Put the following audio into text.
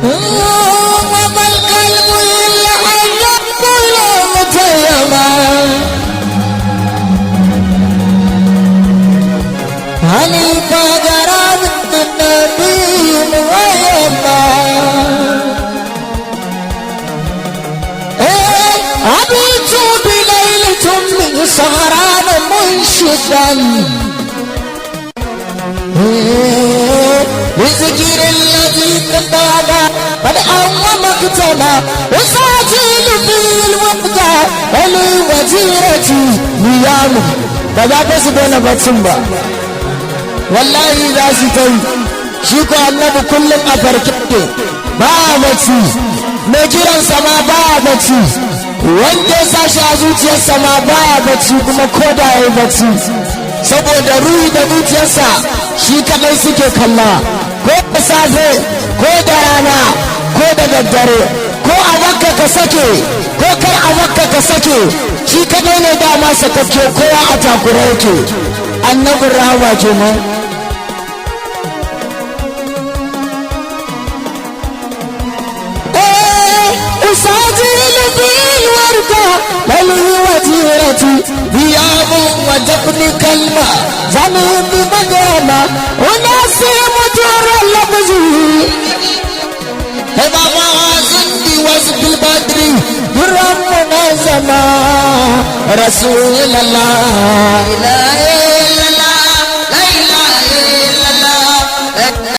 وما القلب إلا أن يقول متيما هل الفجر من النبي ويما أبيت بليلة من سهران منشدا بذكر الذي تبانا قد أوى مقتنا وساجل في الوقت الوزيرة نيام بابا بس بنا باتسمبا والله إذا ستي شيكو النبي كل أفركته بابتي نجران سما بابتي wanda ya sashi a zuciyarsa ma baya bacci kuma koda ya bacci saboda ruhi da zuciyarsa shi kadai suke kalla ko da safe ko da rana ko da daddare ko a makka ka sake ko kar a makka ka sake shi kadai ne dama sakakke kowa a takura yake annabin rahama kenan أساجل بالوردة بل وزيرتي ثياب وجبن كلمة زمين بمقامة وناسي مجر اللبز بابا زندي وزب البدر برمنا زمان رسول الله إلهي